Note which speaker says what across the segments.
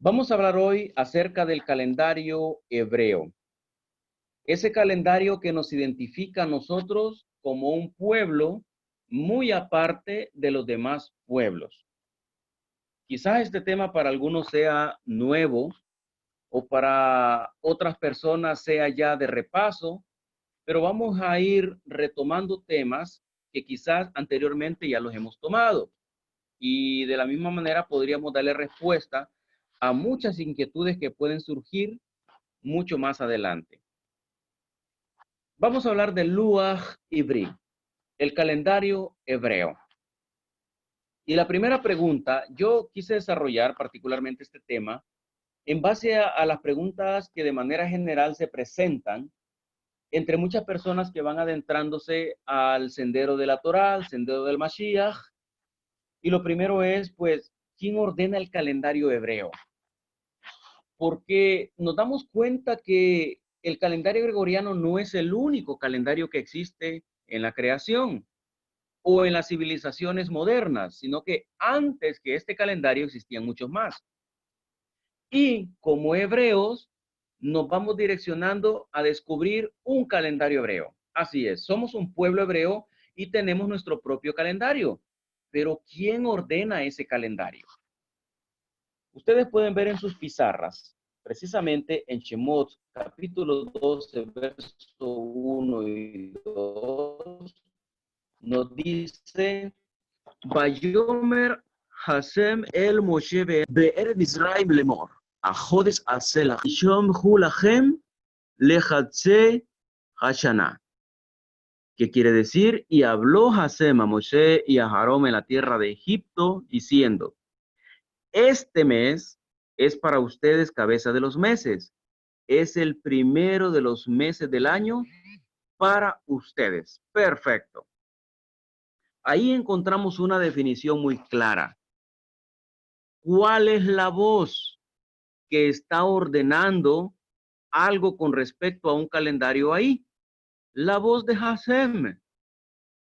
Speaker 1: Vamos a hablar hoy acerca del calendario hebreo. Ese calendario que nos identifica a nosotros como un pueblo muy aparte de los demás pueblos. Quizás este tema para algunos sea nuevo o para otras personas sea ya de repaso, pero vamos a ir retomando temas que quizás anteriormente ya los hemos tomado. Y de la misma manera podríamos darle respuesta a muchas inquietudes que pueden surgir mucho más adelante. Vamos a hablar del Luaj Ivri, el calendario hebreo. Y la primera pregunta, yo quise desarrollar particularmente este tema en base a las preguntas que de manera general se presentan entre muchas personas que van adentrándose al sendero de la Torá, al sendero del Mashiach. Y lo primero es, pues, ¿quién ordena el calendario hebreo? Porque nos damos cuenta que el calendario gregoriano no es el único calendario que existe en la creación o en las civilizaciones modernas, sino que antes que este calendario existían muchos más. Y como hebreos nos vamos direccionando a descubrir un calendario hebreo. Así es, somos un pueblo hebreo y tenemos nuestro propio calendario. Pero ¿quién ordena ese calendario? Ustedes pueden ver en sus pizarras, precisamente en Shemot, capítulo 12, verso 1 y 2, nos dice, Bayomer Hasem el Moshe be'erev Israel lemor, ajodes asela, shom hulachem lejatze hashana. ¿Qué quiere decir? Y habló Hasem a Moshe y a Aarón en la tierra de Egipto, diciendo, este mes es para ustedes cabeza de los meses. Es el primero de los meses del año para ustedes. Perfecto. Ahí encontramos una definición muy clara. ¿Cuál es la voz que está ordenando algo con respecto a un calendario ahí? La voz de Hasem,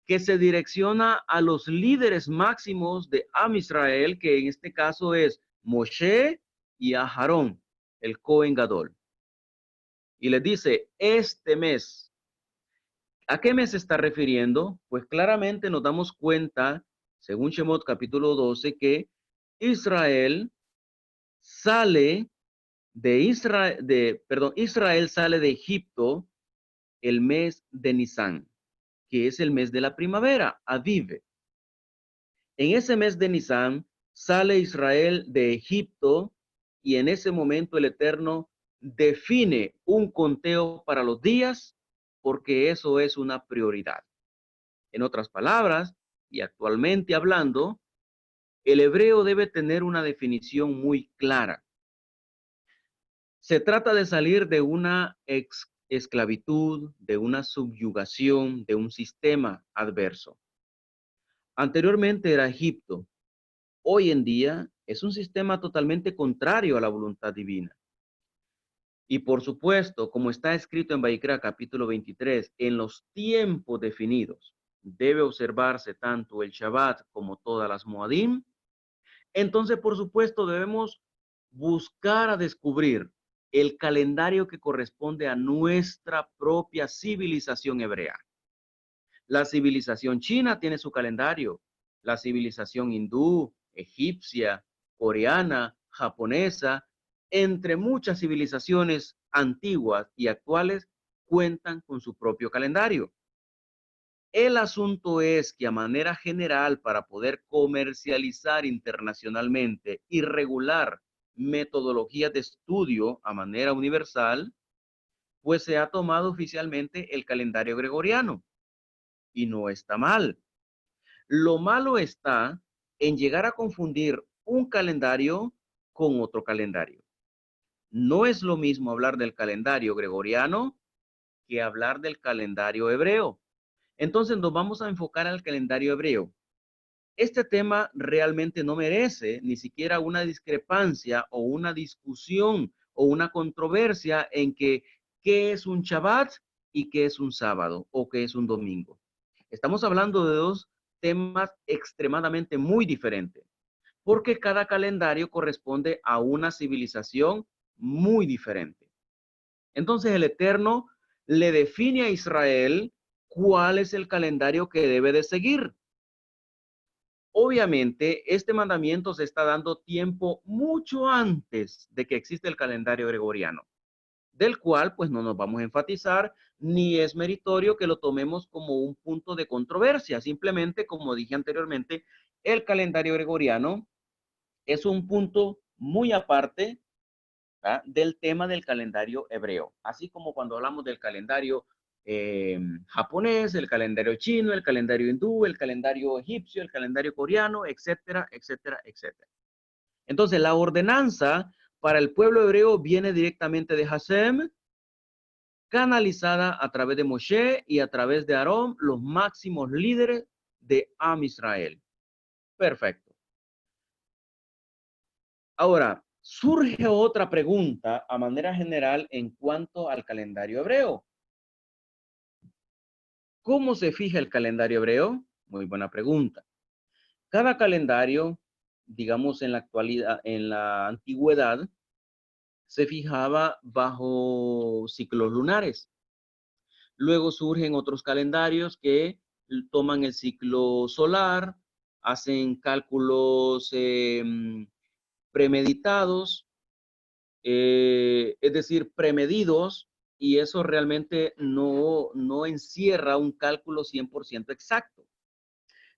Speaker 1: que se direcciona a los líderes máximos de Am Israel, que en este caso es Moshe y a Aarón, el Cohen Gadol. Y les dice, este mes, ¿a qué mes se está refiriendo? Pues claramente nos damos cuenta, según Shemot capítulo 12, que Israel sale Israel sale de Egipto el mes de Nisan, que es el mes de la primavera, Aviv. En ese mes de Nisan sale Israel de Egipto y en ese momento el Eterno define un conteo para los días porque eso es una prioridad. En otras palabras, y actualmente hablando, el hebreo debe tener una definición muy clara. Se trata de salir de una esclavitud, de una subyugación, de un sistema adverso. Anteriormente era Egipto. Hoy en día es un sistema totalmente contrario a la voluntad divina. Y por supuesto, como está escrito en Vaikra capítulo 23, en los tiempos definidos debe observarse tanto el Shabbat como todas las Moadim. Entonces, por supuesto, debemos buscar a descubrir el calendario que corresponde a nuestra propia civilización hebrea. La civilización china tiene su calendario, la civilización hindú, egipcia, coreana, japonesa, entre muchas civilizaciones antiguas y actuales cuentan con su propio calendario. El asunto es que a manera general, para poder comercializar internacionalmente y regular metodologías de estudio a manera universal, pues se ha tomado oficialmente el calendario gregoriano. Y no está mal. Lo malo está en llegar a confundir un calendario con otro calendario. No es lo mismo hablar del calendario gregoriano que hablar del calendario hebreo. Entonces nos vamos a enfocar al calendario hebreo. Este tema realmente no merece ni siquiera una discrepancia o una discusión o una controversia en que qué es un Shabbat y qué es un sábado o qué es un domingo. Estamos hablando de dos temas extremadamente muy diferentes. porque cada calendario corresponde a una civilización muy diferente. Entonces el Eterno le define a Israel cuál es el calendario que debe de seguir. Obviamente, este mandamiento se está dando tiempo mucho antes de que exista el calendario gregoriano, del cual pues no nos vamos a enfatizar, ni es meritorio que lo tomemos como un punto de controversia. Simplemente, como dije anteriormente, el calendario gregoriano es un punto muy aparte, ¿verdad?, del tema del calendario hebreo. Así como cuando hablamos del calendario japonés, el calendario chino, el calendario hindú, el calendario egipcio, el calendario coreano, etcétera, etcétera, etcétera. Entonces, la ordenanza para el pueblo hebreo viene directamente de Hashem, canalizada a través de Moshe y a través de Aarón, los máximos líderes de Am Israel. Perfecto. Ahora, surge otra pregunta a manera general en cuanto al calendario hebreo. ¿Cómo se fija el calendario hebreo? Muy buena pregunta. Cada calendario, digamos en la actualidad, en la antigüedad, se fijaba bajo ciclos lunares. Luego surgen otros calendarios que toman el ciclo solar, hacen cálculos premeditados, es decir, premedidos, y eso realmente no encierra un cálculo 100% exacto.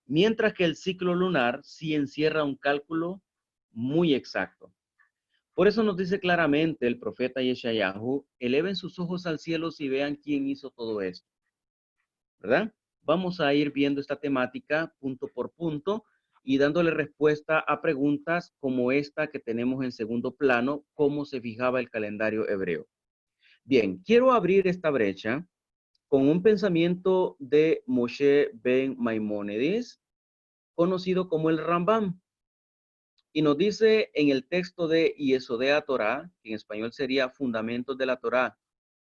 Speaker 1: Mientras que el ciclo lunar sí encierra un cálculo muy exacto. Por eso nos dice claramente el profeta Yeshayahu: eleven sus ojos al cielo y vean quién hizo todo esto, ¿verdad? Vamos a ir viendo esta temática punto por punto y dándole respuesta a preguntas como esta que tenemos en segundo plano: ¿cómo se fijaba el calendario hebreo? Bien, quiero abrir esta brecha con un pensamiento de Moshe ben Maimónides, conocido como el Rambam. Y nos dice en el texto de Yesodea Torah, que en español sería Fundamentos de la Torah,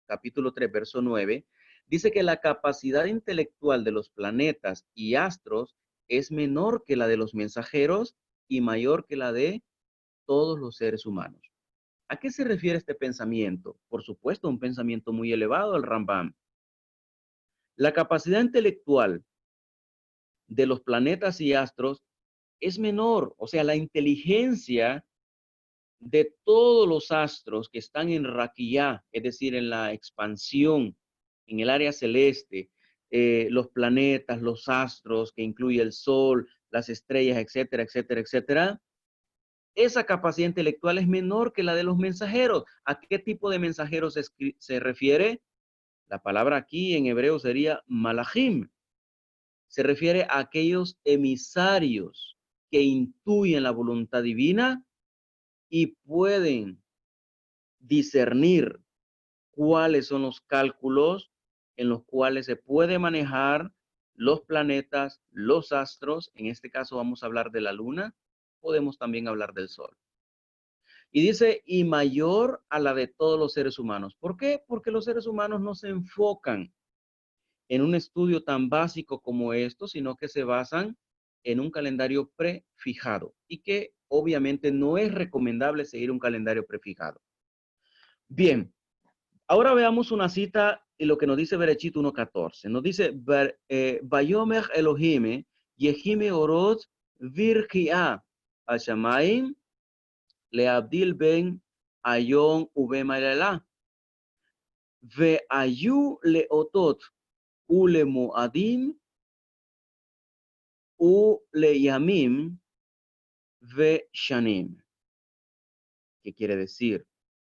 Speaker 1: capítulo 3, verso 9, dice que la capacidad intelectual de los planetas y astros es menor que la de los mensajeros y mayor que la de todos los seres humanos. ¿A qué se refiere este pensamiento? Por supuesto, un pensamiento muy elevado, el Rambam. La capacidad intelectual de los planetas y astros es menor, o sea, la inteligencia de todos los astros que están en Raquiyá, es decir, en la expansión, en el área celeste, los planetas, los astros, que incluye el Sol, las estrellas, etcétera, etcétera, etcétera, esa capacidad intelectual es menor que la de los mensajeros. ¿A qué tipo de mensajeros se refiere? La palabra aquí en hebreo sería malachim. Se refiere a aquellos emisarios que intuyen la voluntad divina y pueden discernir cuáles son los cálculos en los cuales se puede manejar los planetas, los astros. En este caso vamos a hablar de la luna, podemos también hablar del sol. Y dice, y mayor a la de todos los seres humanos. ¿Por qué? Porque los seres humanos no se enfocan en un estudio tan básico como esto, sino que se basan en un calendario prefijado y que obviamente no es recomendable seguir un calendario prefijado. Bien, ahora veamos una cita y lo que nos dice Berechit 1:14. Nos dice, Vayomer Elohim, Yehime Orot Virkia Hashamayim, Leabdil Ben Ayon Ubemalela, Ve Ayu Leotot Ule Moadim, Ule Yamim, Ve Shanim. ¿Qué quiere decir?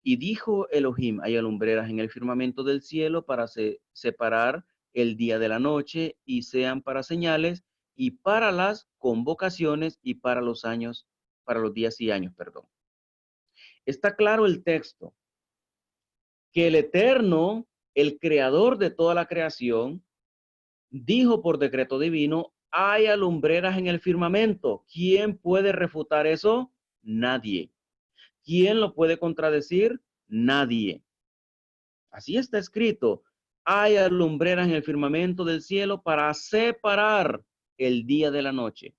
Speaker 1: Y dijo Elohim, hay alumbreras en el firmamento del cielo para separar el día de la noche, y sean para señales y para las convocaciones y para los años, para los días y años, perdón. Está claro el texto, que el Eterno, el creador de toda la creación, dijo por decreto divino, hay alumbreras en el firmamento. ¿Quién puede refutar eso? Nadie. ¿Quién lo puede contradecir? Nadie. Así está escrito. Hay alumbreras en el firmamento del cielo para separar el día de la noche.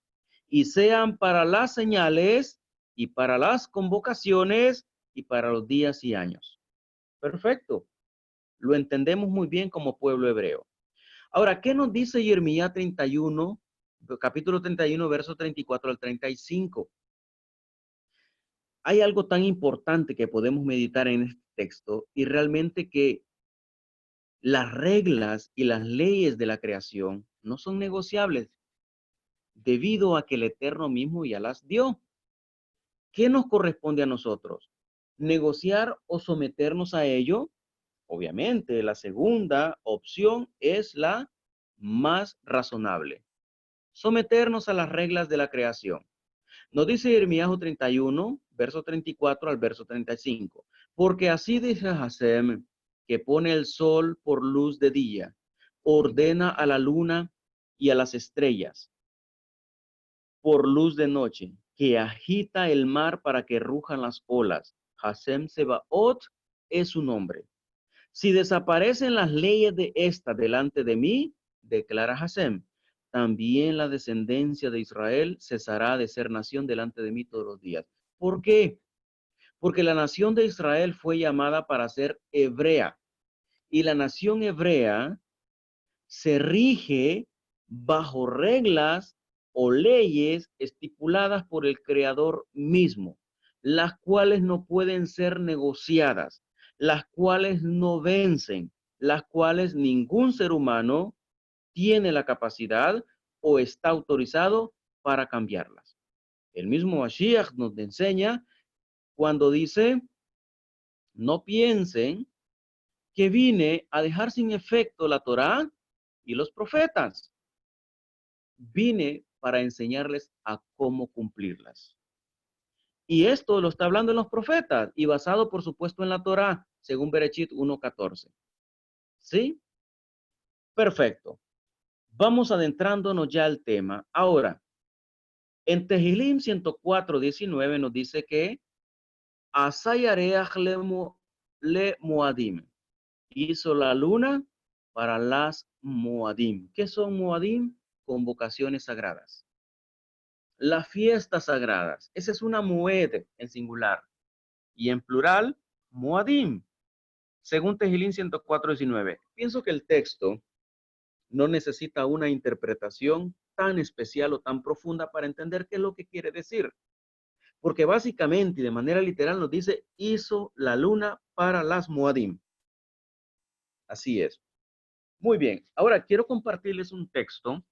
Speaker 1: y sean para las señales y para las convocaciones y para los días y años. Perfecto. Lo entendemos muy bien como pueblo hebreo. Ahora, ¿qué nos dice Jeremías 31, capítulo 31, verso 34 al 35? Hay algo tan importante que podemos meditar en este texto y realmente que las reglas y las leyes de la creación no son negociables debido a que el Eterno mismo ya las dio. ¿Qué nos corresponde a nosotros? ¿Negociar o someternos a ello? Obviamente, la segunda opción es la más razonable. Someternos a las reglas de la creación. Nos dice Jeremías 31, verso 34 al verso 35. Porque así dice Hasem, que pone el sol por luz de día, ordena a la luna y a las estrellas por luz de noche, que agita el mar para que rujan las olas. Hasem Sebaot es su nombre. Si desaparecen las leyes de esta delante de mí, declara Hasem, también la descendencia de Israel cesará de ser nación delante de mí todos los días. ¿Por qué? Porque la nación de Israel fue llamada para ser hebrea y la nación hebrea se rige bajo reglas o leyes estipuladas por el Creador mismo, las cuales no pueden ser negociadas, las cuales no vencen, las cuales ningún ser humano tiene la capacidad o está autorizado para cambiarlas. El mismo Mashiach nos enseña cuando dice, no piensen que vine a dejar sin efecto la Torá y los profetas. Vine para enseñarles a cómo cumplirlas. Y esto lo está hablando en los profetas y basado, por supuesto, en la Torá, según Berechit 1:14. ¿Sí? Perfecto. Vamos adentrándonos ya al tema. Ahora, en Tehilim 104:19 nos dice que Asayareach le Moadim. Hizo la luna para las Moadim. ¿Qué son Moadim? Convocaciones sagradas. Las fiestas sagradas. Esa es una moed en singular. Y en plural, Moadim. Según Tejilín 104:19. Pienso que el texto no necesita una interpretación tan especial o tan profunda para entender qué es lo que quiere decir. Porque básicamente y de manera literal nos dice, hizo la luna para las Moadim. Así es. Muy bien. Ahora quiero compartirles un texto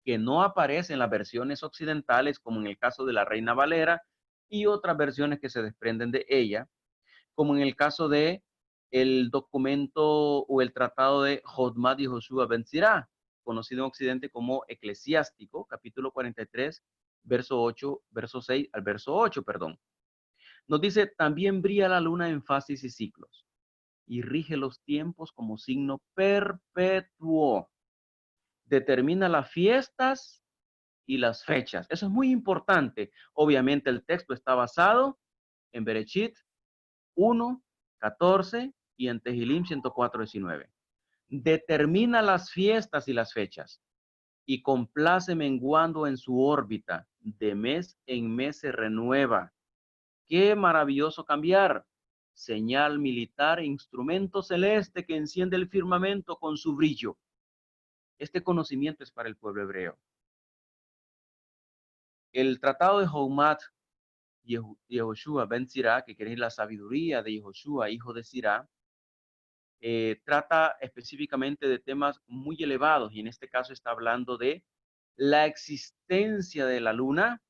Speaker 1: que no aparece en las versiones occidentales, como en el caso de la Reina Valera y otras versiones que se desprenden de ella, como en el caso de el documento o el tratado de Jodmad y Joshua Ben Sirá, conocido en Occidente como Eclesiástico, capítulo 43, verso 8, verso 6 al verso 8, perdón. Nos dice, también brilla la luna en fases y ciclos, y rige los tiempos como signo perpetuo. Determina las fiestas y las fechas. Eso es muy importante. Obviamente el texto está basado en Berechit 1:14 y en Tehilim 104:19. Determina las fiestas y las fechas y complace menguando en su órbita. De mes en mes se renueva. Qué maravilloso cambiar. Señal militar, instrumento celeste que enciende el firmamento con su brillo. Este conocimiento es para el pueblo hebreo. El tratado de Houmat Yehoshua ben Sirá, que quiere decir la sabiduría de Yehoshua, hijo de Sirá, trata específicamente de temas muy elevados y en este caso está hablando de la existencia de la luna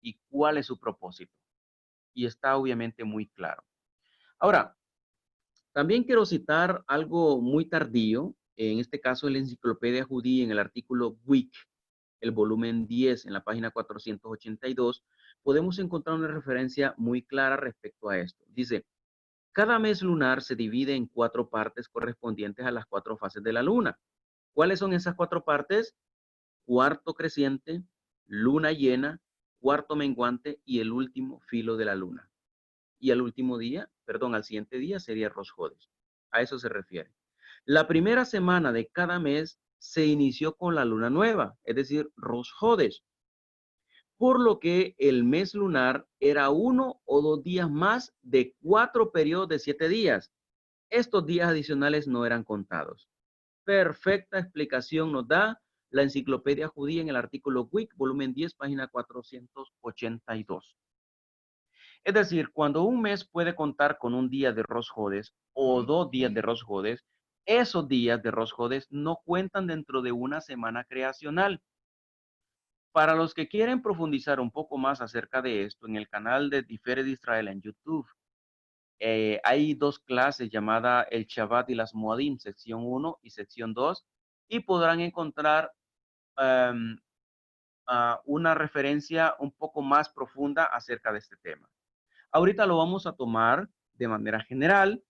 Speaker 1: y cuál es su propósito. Y está obviamente muy claro. Ahora, también quiero citar algo muy tardío, en este caso en la Enciclopedia Judía, en el artículo WIC, el volumen 10, en la página 482, podemos encontrar una referencia muy clara respecto a esto. Dice, cada mes lunar se divide en 4 partes correspondientes a las 4 fases de la luna. ¿Cuáles son esas 4 partes? Cuarto creciente, luna llena, cuarto menguante y el último filo de la luna. Y al último día, perdón, al siguiente día sería Rosh Hodesh. A eso se refiere. La primera semana de cada mes se inició con la luna nueva, es decir, Rosh Hodesh. por lo que el mes lunar era 1 o 2 días más de 4 periodos de 7 días. Estos días adicionales no eran contados. Perfecta explicación nos da la Enciclopedia Judía en el artículo WIC, volumen 10, página 482. Es decir, cuando un mes puede contar con un día de Rosh Hodesh o 2 días de Rosh Hodesh, esos días de Rosh Hodesh no cuentan dentro de una semana creacional. Para los que quieren profundizar un poco más acerca de esto, en el canal de Tiferet Israel en YouTube, hay 2 clases llamadas El Shabbat y las Moadim, sección 1 y sección 2, y podrán encontrar um, una referencia un poco más profunda acerca de este tema. Ahorita lo vamos a tomar de manera general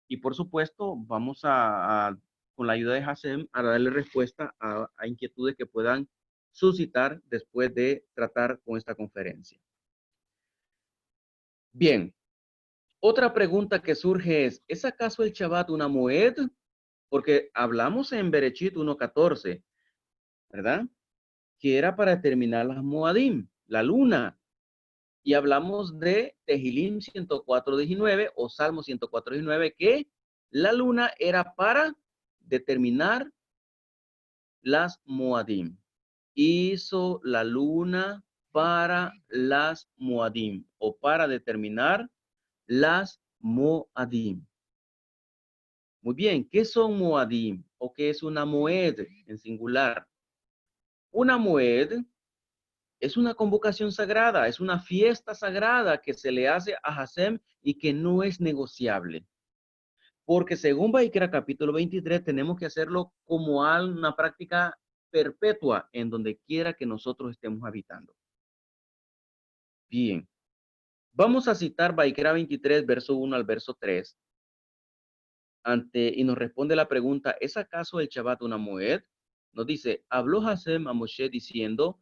Speaker 1: y por supuesto vamos con la ayuda de Hasem, a darle respuesta a inquietudes que puedan suscitar después de tratar con esta conferencia. Bien, otra pregunta que surge ¿es acaso el Shabbat una moed? Porque hablamos en Berechit 1.14, ¿verdad? Que era para determinar las moadim, la luna. Y hablamos de Tehilim 104.19 o Salmo 104.19, que la luna era para determinar las Moadim. Hizo la luna para las Moadim o para determinar las Moadim. Muy bien, ¿qué son Moadim o qué es una Moed en singular? Una Moed es una convocación sagrada, es una fiesta sagrada que se le hace a Hasem y que no es negociable. Porque según Baikra capítulo 23, tenemos que hacerlo como una práctica perpetua en donde quiera que nosotros estemos habitando. Bien, vamos a citar Baikra 23, verso 1 al verso 3. Y nos responde la pregunta, ¿es acaso el Shabbat una moed? Nos dice, habló Hasem a Moshe diciendo,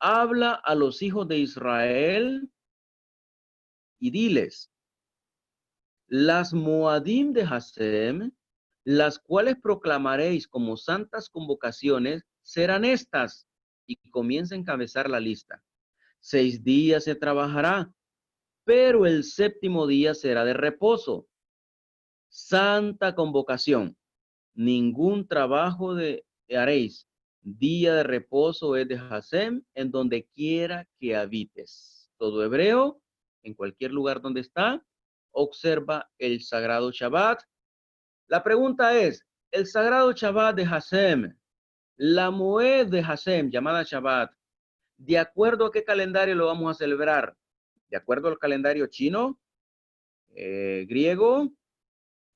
Speaker 1: habla a los hijos de Israel y diles, las Moadim de Hasem, las cuales proclamaréis como santas convocaciones, serán estas. Y comienza a encabezar la lista. 6 días se trabajará, pero el 7º día será de reposo. Santa convocación. Ningún trabajo haréis. Día de reposo es de Hasem, en donde quiera que habites. Todo hebreo, en cualquier lugar donde está, observa el sagrado Shabbat. La pregunta es, el sagrado Shabbat de Hasem, la Moed de Hasem, llamada Shabbat, ¿de acuerdo a qué calendario lo vamos a celebrar? ¿De acuerdo al calendario chino, griego,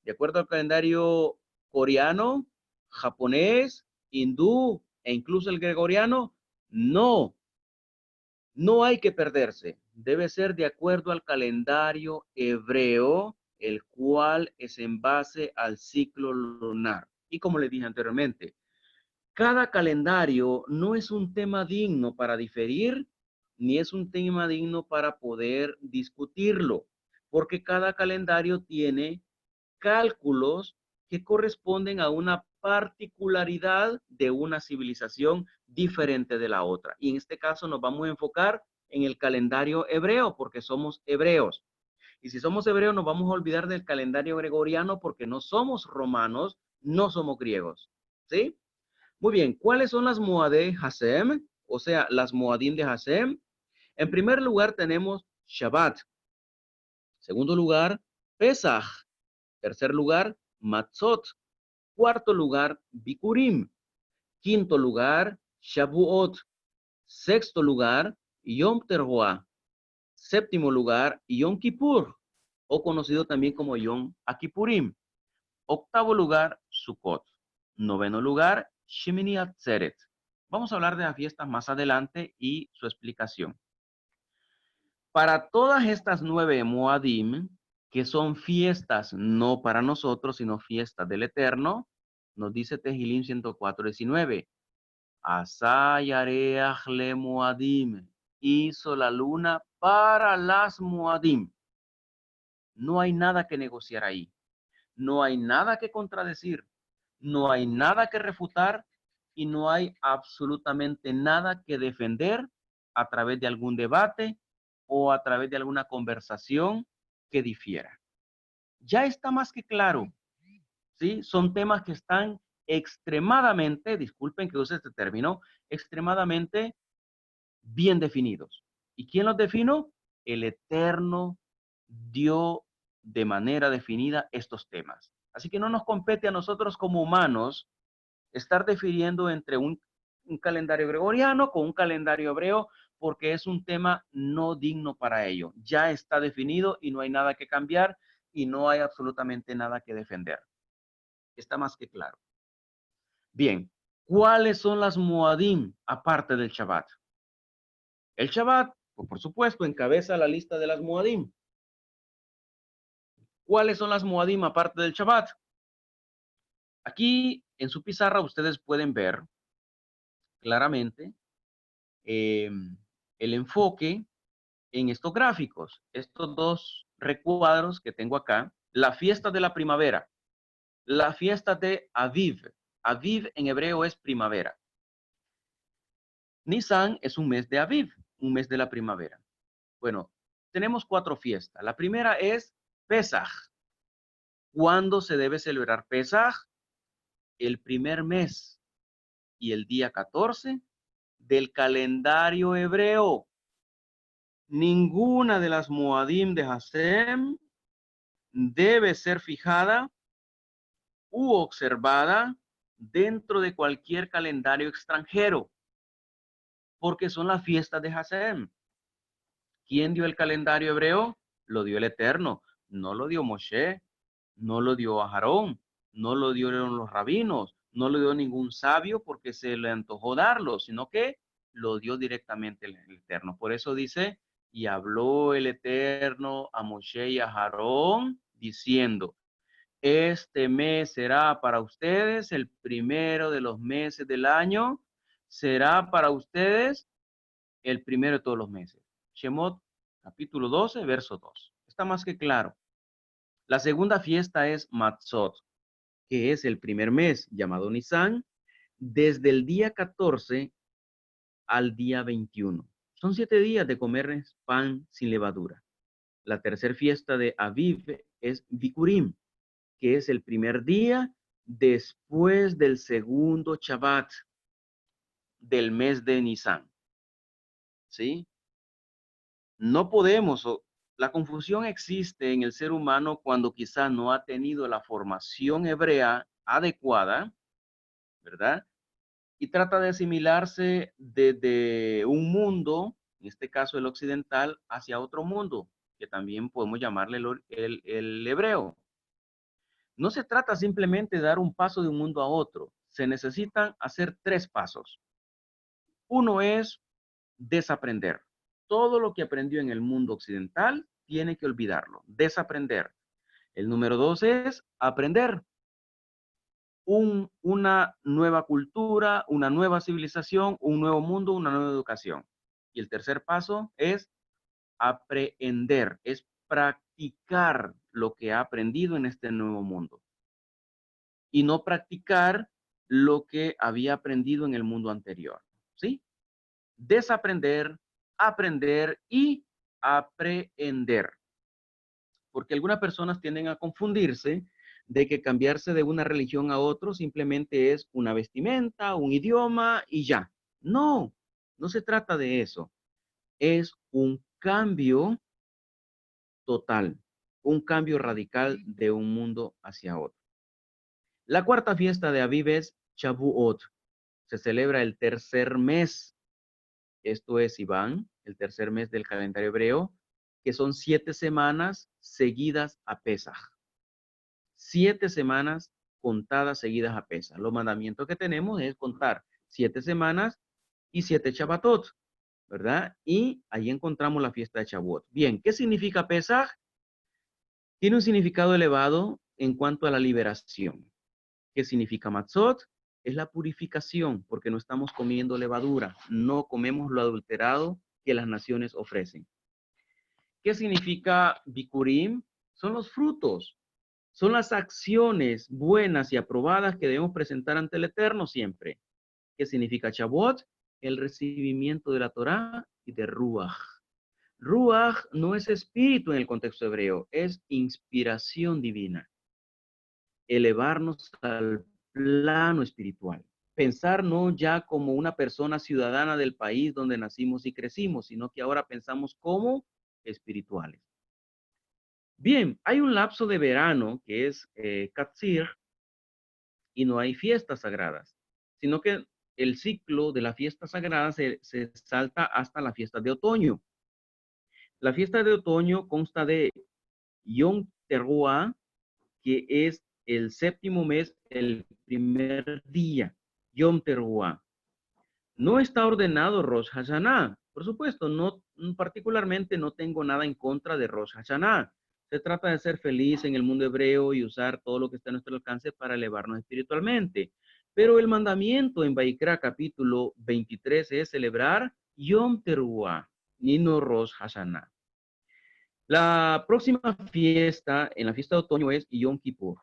Speaker 1: de acuerdo al calendario coreano, japonés, hindú e incluso el gregoriano? No, no hay que perderse. Debe ser de acuerdo al calendario hebreo, el cual es en base al ciclo lunar. Y como les dije anteriormente, cada calendario no es un tema digno para diferir, ni es un tema digno para poder discutirlo, porque cada calendario tiene cálculos que corresponden a una particularidad de una civilización diferente de la otra. Y en este caso nos vamos a enfocar en el calendario hebreo porque somos hebreos. Y si somos hebreos nos vamos a olvidar del calendario gregoriano porque no somos romanos, no somos griegos. ¿Sí? Muy bien, ¿cuáles son las Moadé Hasem? O sea, las Moadim de Hasem. En primer lugar tenemos Shabbat. Segundo lugar, Pesach. Tercer lugar, Matzot. Cuarto lugar, Bikurim. Quinto lugar, Shavuot. Sexto lugar, Yom Teruah. Séptimo lugar, Yom Kippur, o conocido también como Yom Akipurim. Octavo lugar, Sukkot. Noveno lugar, Shemini Atzeret. Vamos a hablar de las fiestas más adelante y su explicación. Para todas estas 9 Moadim, que son fiestas no para nosotros, sino fiestas del Eterno, nos dice Tehilim 104:19. Asayareach le Moadim. Hizo la luna para las Moadim. No hay nada que negociar ahí. No hay nada que contradecir. No hay nada que refutar y no hay absolutamente nada que defender a través de algún debate o a través de alguna conversación que difiera. Ya está más que claro, ¿sí? Son temas que están extremadamente, disculpen que use este término, extremadamente bien definidos. ¿Y quién los definió? El Eterno dio de manera definida estos temas. Así que no nos compete a nosotros como humanos estar definiendo entre un calendario gregoriano con un calendario hebreo, porque es un tema no digno para ello. Ya está definido y no hay nada que cambiar y no hay absolutamente nada que defender. Está más que claro. Bien, ¿cuáles son las Moadim aparte del Shabbat? El Shabbat, pues por supuesto, encabeza la lista de las Moadim. ¿Cuáles son las Moadim aparte del Shabbat? Aquí en su pizarra ustedes pueden ver claramente el enfoque en estos gráficos, estos dos recuadros que tengo acá, la fiesta de la primavera, la fiesta de Aviv. Aviv en hebreo es primavera. Nisan es un mes de Aviv, un mes de la primavera. Bueno, tenemos 4 fiestas. La primera es Pesaj. ¿Cuándo se debe celebrar Pesaj? El primer mes y el día 14 del calendario hebreo. Ninguna de las Moadim de Hasem debe ser fijada u observada dentro de cualquier calendario extranjero, porque son las fiestas de Hasem. ¿Quién dio el calendario hebreo? Lo dio el Eterno. No lo dio Moshe, no lo dio Aarón, no lo dieron los rabinos, no lo dio ningún sabio porque se le antojó darlo, sino que lo dio directamente el Eterno. Por eso dice, y habló el Eterno a Moshe y a Aarón diciendo, este mes será para ustedes el primero de los meses del año, será para ustedes el primero de todos los meses. Shemot, capítulo 12, verso 2. Está más que claro. La segunda fiesta es Matzot, que es el primer mes llamado Nisan, desde el día 14 al día 21. Son 7 días de comer pan sin levadura. La tercera fiesta de Aviv es Bikurim, que es el primer día después del segundo Shabbat del mes de Nisan. ¿Sí? No podemos, la confusión existe en el ser humano cuando quizá no ha tenido la formación hebrea adecuada, ¿verdad? Y trata de asimilarse desde un mundo, en este caso el occidental, hacia otro mundo, que también podemos llamarle el hebreo. No se trata simplemente de dar un paso de un mundo a otro. Se necesitan hacer 3 pasos. Uno es desaprender. Todo lo que aprendió en el mundo occidental tiene que olvidarlo, desaprender. El número 2 es aprender una nueva cultura, una nueva civilización, un nuevo mundo, una nueva educación. Y el tercer paso es aprender, es practicar lo que ha aprendido en este nuevo mundo. Y no practicar lo que había aprendido en el mundo anterior. ¿Sí? Desaprender, aprender y aprehender. Porque algunas personas tienden a confundirse de que cambiarse de una religión a otro simplemente es una vestimenta, un idioma y ya. No, no se trata de eso. Es un cambio total, un cambio radical de un mundo hacia otro. La cuarta fiesta de Aviv es Shavuot. Se celebra el tercer mes. Esto es Iván, el tercer mes del calendario hebreo, que son 7 semanas seguidas a Pesaj. 7 semanas contadas seguidas a Pesaj. Los mandamientos que tenemos es contar 7 semanas y 7 Shabbatot, ¿verdad? Y ahí encontramos la fiesta de Shavuot. Bien, ¿qué significa Pesaj? Tiene un significado elevado en cuanto a la liberación. ¿Qué significa Matzot? Es la purificación, porque no estamos comiendo levadura, no comemos lo adulterado que las naciones ofrecen. ¿Qué significa Bikurim? Son los frutos, son las acciones buenas y aprobadas que debemos presentar ante el Eterno siempre. ¿Qué significa Shavuot? el recibimiento de la Torá y de Ruach. Ruach no es espíritu en el contexto hebreo, es inspiración divina. Elevarnos al plano espiritual. Pensar no ya como una persona ciudadana del país donde nacimos y crecimos, sino que ahora pensamos como espirituales. Bien, hay un lapso de verano que es Katsir y no hay fiestas sagradas, sino que el ciclo de la fiesta sagrada se salta hasta la fiesta de otoño. La fiesta de otoño consta de Yom Teruah, que es el séptimo mes, el primer día, Yom Teruah. No está ordenado Rosh Hashanah. Por supuesto, no particularmente no tengo nada en contra de Rosh Hashanah. Se trata de ser feliz en el mundo hebreo y usar todo lo que está a nuestro alcance para elevarnos espiritualmente. Pero el mandamiento en Vaikra capítulo 23 es celebrar Yom Teruah y no Rosh Hashanah. La próxima fiesta, en la fiesta de otoño, es Yom Kippur.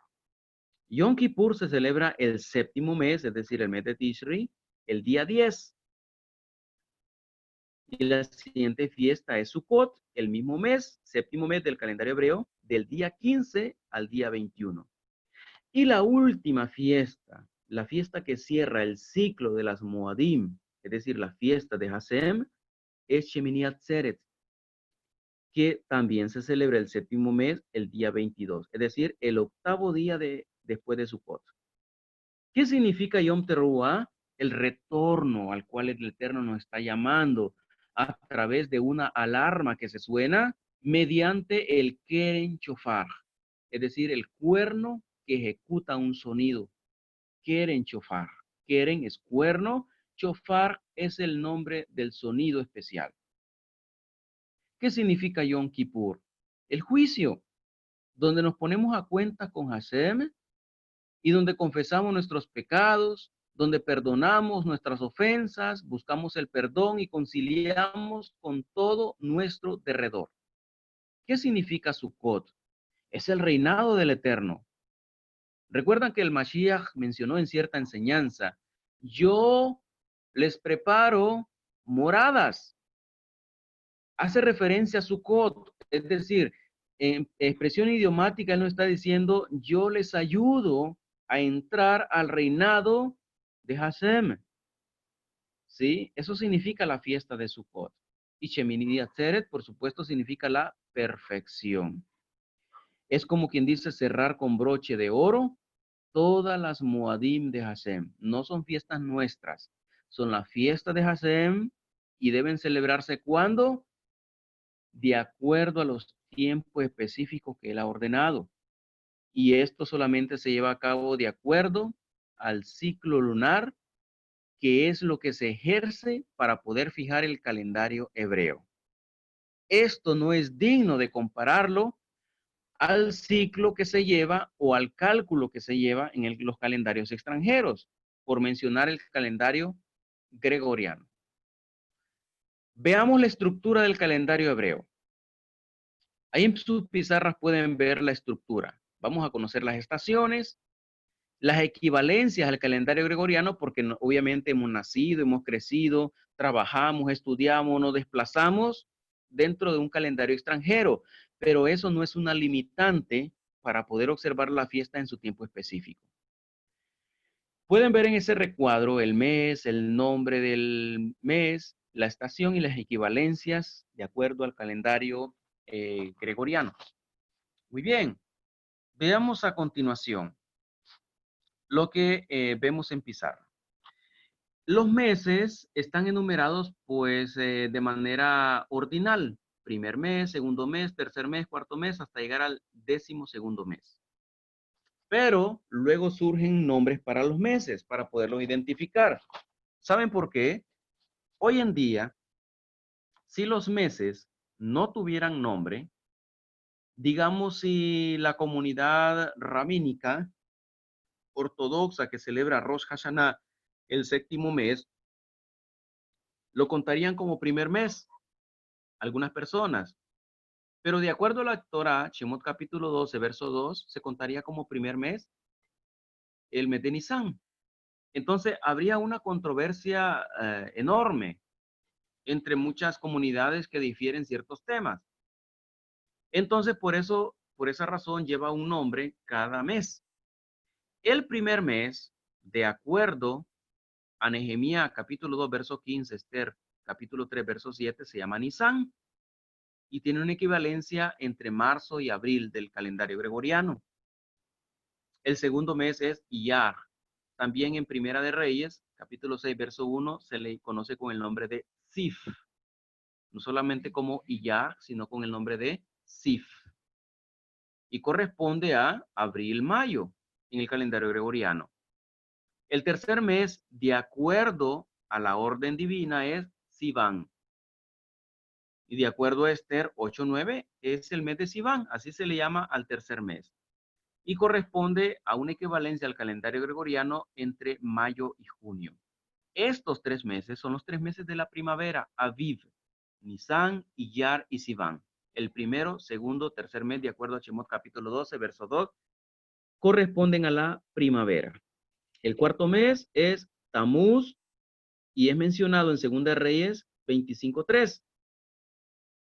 Speaker 1: Yom Kippur se celebra el séptimo mes, es decir, el mes de Tishri, el día 10. Y la siguiente fiesta es Sukkot, el mismo mes, séptimo mes del calendario hebreo, del día 15 al día 21. Y la última fiesta, la fiesta que cierra el ciclo de las Moadim, es decir, la fiesta de Hasem, es Shemini Atzeret, que también se celebra el séptimo mes, el día 22, es decir, el octavo día después de Sukkot. ¿Qué significa Yom Teruah? El retorno al cual el Eterno nos está llamando a través de una alarma que se suena mediante el Keren Shofar, es decir, el cuerno que ejecuta un sonido. Keren Shofar. Keren es cuerno, Shofar es el nombre del sonido especial. ¿Qué significa Yom Kippur? El juicio, donde nos ponemos a cuenta con Hashem y donde confesamos nuestros pecados, donde perdonamos nuestras ofensas, buscamos el perdón y conciliamos con todo nuestro derredor. ¿Qué significa Sukkot? Es el reinado del Eterno. Recuerdan que el Mashiach mencionó en cierta enseñanza, yo les preparo moradas. Hace referencia a Sukkot, es decir, en expresión idiomática él no está diciendo, yo les ayudo a entrar al reinado de Hashem. ¿Sí? Eso significa la fiesta de Sukkot. Y Shemini Atzeret, por supuesto, significa la perfección. Es como quien dice cerrar con broche de oro todas las Moadim de Hashem. No son fiestas nuestras, son la fiesta de Hashem y deben celebrarse ¿cuándo? De acuerdo a los tiempos específicos que él ha ordenado. Y esto solamente se lleva a cabo de acuerdo al ciclo lunar, que es lo que se ejerce para poder fijar el calendario hebreo. Esto no es digno de compararlo al ciclo que se lleva o al cálculo que se lleva en los calendarios extranjeros, por mencionar el calendario gregoriano. Veamos la estructura del calendario hebreo. Ahí en sus pizarras pueden ver la estructura. Vamos a conocer las estaciones, las equivalencias al calendario gregoriano, porque obviamente hemos nacido, hemos crecido, trabajamos, estudiamos, nos desplazamos dentro de un calendario extranjero, pero eso no es una limitante para poder observar la fiesta en su tiempo específico. Pueden ver en ese recuadro el mes, el nombre del mes, la estación y las equivalencias de acuerdo al calendario gregoriano. Muy bien, veamos a continuación lo que vemos en pizarra. Los meses están enumerados pues de manera ordinal. Primer mes, segundo mes, tercer mes, cuarto mes, hasta llegar al 12º mes. Pero luego surgen nombres para los meses, para poderlos identificar. ¿Saben por qué? Hoy en día, si los meses no tuvieran nombre, digamos si la comunidad rabínica ortodoxa que celebra Rosh Hashanah el séptimo mes, lo contarían como primer mes, algunas personas. Pero de acuerdo a la Torá, Shemot capítulo 12, verso 2, se contaría como primer mes el mes de Nisan. Entonces, habría una controversia enorme entre muchas comunidades que difieren ciertos temas. Entonces, por esa razón, lleva un nombre cada mes. El primer mes, de acuerdo a Nehemías capítulo 2, verso 15, Esther capítulo 3, verso 7, se llama Nisan y tiene una equivalencia entre marzo y abril del calendario gregoriano. El segundo mes es Iyar. También en Primera de Reyes, capítulo 6, verso 1, se le conoce con el nombre de Sif. No solamente como Iyar, sino con el nombre de Sif. Y corresponde a abril-mayo en el calendario gregoriano. El tercer mes, de acuerdo a la orden divina, es Sivan. Y de acuerdo a Esther 8:9, es el mes de Sivan, así se le llama al tercer mes. Y corresponde a una equivalencia al calendario gregoriano entre mayo y junio. Estos 3 meses son los 3 meses de la primavera, Aviv, Nisan, Iyar y Sivan. El primero, segundo, tercer mes, de acuerdo a Shemot capítulo 12, verso 2, corresponden a la primavera. El cuarto mes es Tamuz y es mencionado en Segunda Reyes 25:3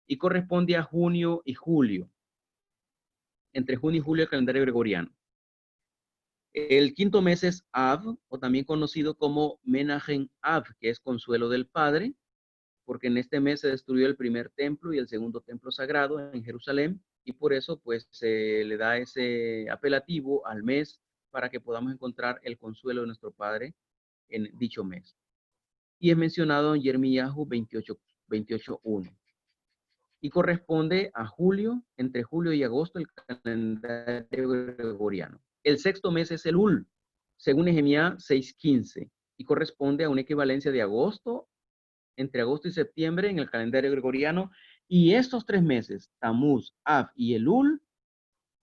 Speaker 1: y corresponde a junio y julio. Entre junio y julio el calendario gregoriano. El quinto mes es Av, o también conocido como Menahem Av, que es consuelo del Padre, porque en este mes se destruyó el primer templo y el segundo templo sagrado en Jerusalén, y por eso pues se le da ese apelativo al mes para que podamos encontrar el consuelo de nuestro Padre en dicho mes. Y es mencionado en Jeremías 28:1. Y corresponde a julio, entre julio y agosto, el calendario gregoriano. El sexto mes es el Ul, según Nehemías 6:15, y corresponde a una equivalencia de agosto, entre agosto y septiembre en el calendario gregoriano. Y estos 3 meses, Tamuz, Av y Elul,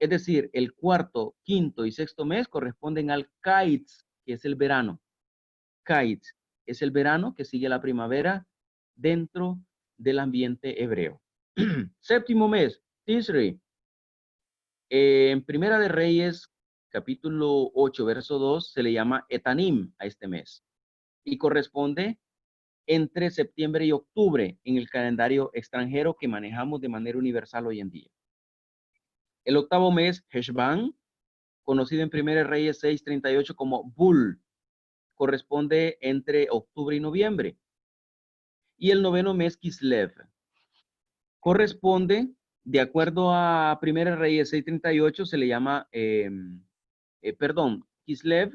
Speaker 1: es decir, el cuarto, quinto y sexto mes, corresponden al Kaitz, que es el verano. Kaitz es el verano que sigue la primavera dentro del ambiente hebreo. Séptimo mes, Tisri. En Primera de Reyes, capítulo 8, verso 2, se le llama Etanim a este mes y corresponde entre septiembre y octubre en el calendario extranjero que manejamos de manera universal hoy en día. El octavo mes, Heshvan, conocido en Primera de Reyes 6:38 como Bul, corresponde entre octubre y noviembre. Y el noveno mes, Kislev, corresponde, de acuerdo a Primera Reyes 6:38, se le llama, Kislev,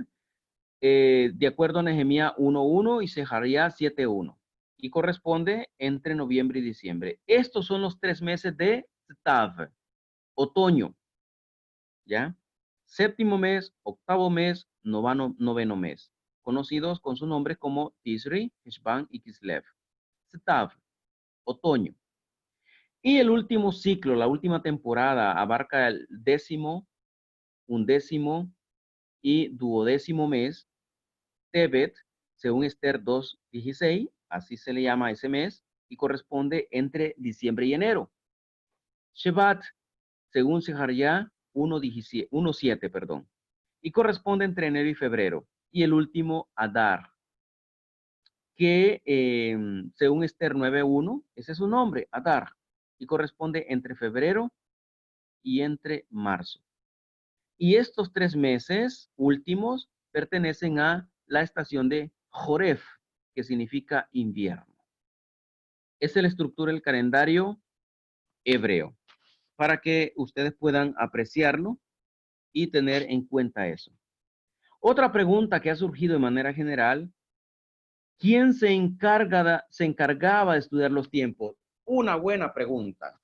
Speaker 1: de acuerdo a Nehemías 1:1 y Sejarías 7:1, y corresponde entre noviembre y diciembre. Estos son los 3 meses de Tav, otoño, ¿ya? Séptimo mes, octavo mes, noveno mes, conocidos con sus nombres como Tisri, Heshvan y Kislev. Tav, otoño. Y el último ciclo, la última temporada, abarca el décimo, undécimo y duodécimo mes, Tebet, según Esther 2:16, así se le llama ese mes, y corresponde entre diciembre y enero. Shevat, según Sejaría 1:7, perdón, y corresponde entre enero y febrero. Y el último, Adar, que según Esther 9:1, ese es su nombre, Adar, y corresponde entre febrero y entre marzo. Y estos 3 meses últimos pertenecen a la estación de Joref, que significa invierno. Esa es la estructura del calendario hebreo, para que ustedes puedan apreciarlo y tener en cuenta eso. Otra pregunta que ha surgido de manera general: ¿quién se encargaba de estudiar los tiempos? Una buena pregunta.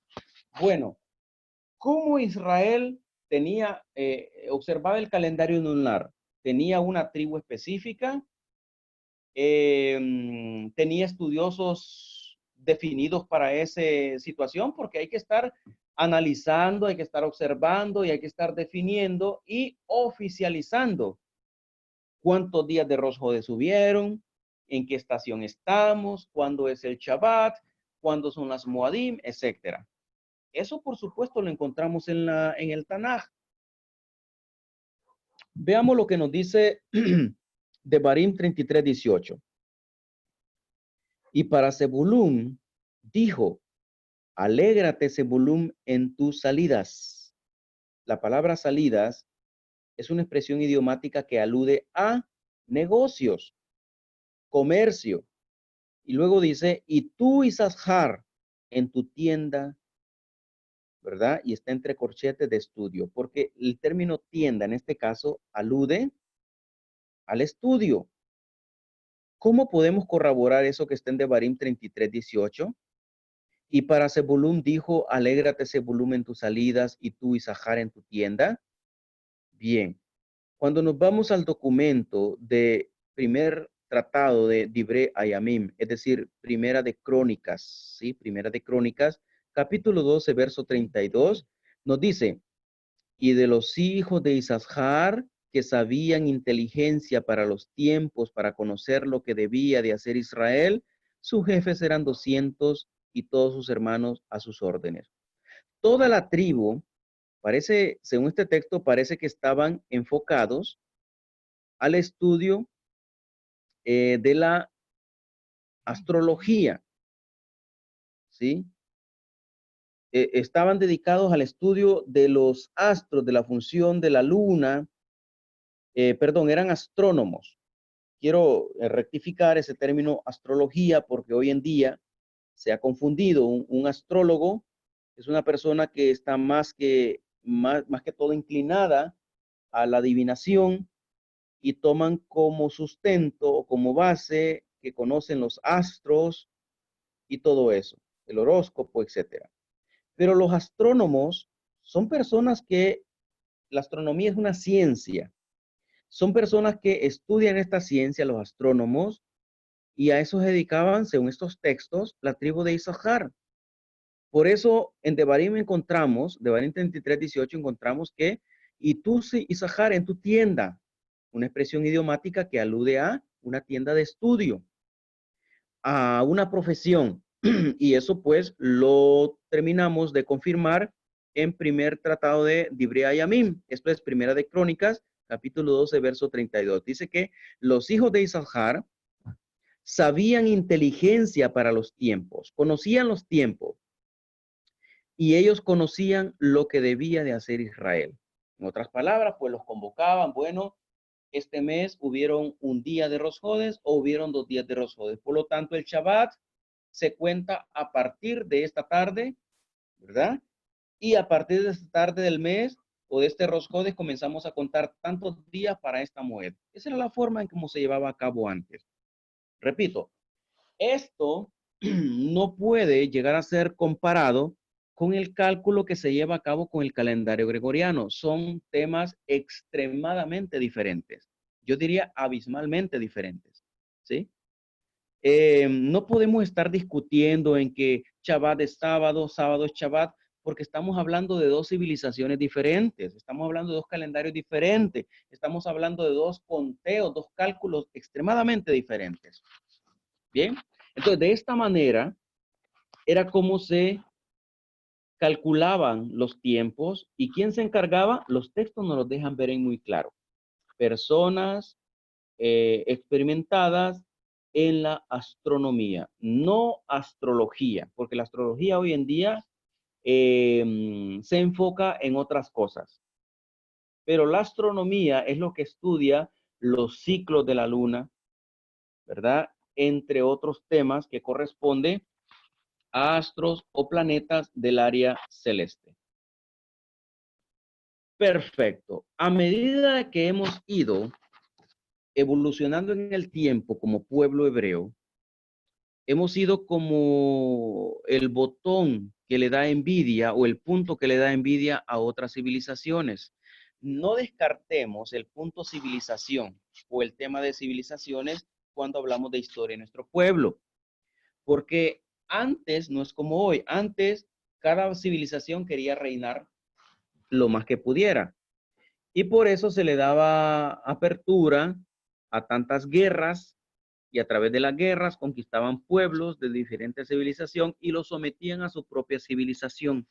Speaker 1: Bueno, ¿cómo Israel observaba el calendario lunar? ¿Tenía una tribu específica? ¿Tenía estudiosos definidos para esa situación? Porque hay que estar analizando, hay que estar observando y hay que estar definiendo y oficializando cuántos días de Rosh Hodeh subieron, en qué estación estamos, cuándo es el Shabbat, cuándo son las Moadim, etcétera. Eso, por supuesto, lo encontramos en el Tanaj. Veamos lo que nos dice Devarim 33:18. Y para Zebulún dijo, alégrate Zebulún en tus salidas. La palabra salidas es una expresión idiomática que alude a negocios, comercio. Y luego dice, y tú Isashar en tu tienda, ¿verdad? Y está entre corchetes de estudio, porque el término tienda en este caso alude al estudio. ¿Cómo podemos corroborar eso que está en Devarim 33:18? Y para Zebulún dijo, alégrate Zebulún en tus salidas y tú Isahar en tu tienda. Bien, cuando nos vamos al documento de primer tratado de Divrei Hayamim, es decir, primera de Crónicas, ¿sí? Primera de Crónicas, capítulo 12, verso 32, nos dice, y de los hijos de Isachar que sabían inteligencia para los tiempos, para conocer lo que debía de hacer Israel, sus jefes eran 200 y todos sus hermanos a sus órdenes. Toda la tribu, parece, según este texto, parece que estaban enfocados al estudio de la astrología, ¿sí? Estaban dedicados al estudio de los astros, de la función de la luna, perdón, eran astrónomos. Quiero rectificar ese término astrología porque hoy en día se ha confundido. Un astrólogo es una persona que está más que todo inclinada a la adivinación y toman como sustento o como base que conocen los astros y todo eso, el horóscopo, etcétera. Pero los astrónomos son personas que la astronomía es una ciencia. Son personas que estudian esta ciencia, los astrónomos, y a eso se dedicaban, según estos textos, la tribu de Isachar. Por eso en Devarim encontramos, Devarim 33:18 encontramos que, y tú Isachar en tu tienda, una expresión idiomática que alude a una tienda de estudio, a una profesión. Y eso pues lo terminamos de confirmar en primer tratado de Divrei Hayamim. Esto es Primera de Crónicas, capítulo 12, verso 32. Dice que los hijos de Isachar sabían inteligencia para los tiempos, conocían los tiempos y ellos conocían lo que debía de hacer Israel. En otras palabras, pues los convocaban, bueno, este mes hubieron un día de Rosh Hodesh o hubieron 2 días de Rosh Hodesh. Por lo tanto, el Shabbat se cuenta a partir de esta tarde, ¿verdad? Y a partir de esta tarde del mes o de este Rosh Hodesh comenzamos a contar tantos días para esta moed. Esa era la forma en cómo se llevaba a cabo antes. Repito, esto no puede llegar a ser comparado con el cálculo que se lleva a cabo con el calendario gregoriano. Son temas extremadamente diferentes. Yo diría abismalmente diferentes, ¿sí? No podemos estar discutiendo en que Shabbat es sábado, sábado es Shabbat, porque estamos hablando de dos civilizaciones diferentes, estamos hablando de dos calendarios diferentes, estamos hablando de dos conteos, dos cálculos extremadamente diferentes. Bien, entonces de esta manera era como se calculaban los tiempos y quién se encargaba, los textos nos los dejan ver en muy claro. Personas experimentadas en la astronomía, no astrología, porque la astrología hoy en día se enfoca en otras cosas. Pero la astronomía es lo que estudia los ciclos de la luna, ¿verdad? Entre otros temas que corresponde a astros o planetas del área celeste. Perfecto. A medida que hemos ido evolucionando en el tiempo como pueblo hebreo, hemos sido como el botón que le da envidia o el punto que le da envidia a otras civilizaciones. No descartemos el punto civilización o el tema de civilizaciones cuando hablamos de historia en nuestro pueblo, porque antes no es como hoy. Antes cada civilización quería reinar lo más que pudiera y por eso se le daba apertura a tantas guerras y a través de las guerras conquistaban pueblos de diferente civilización y los sometían a su propia civilización.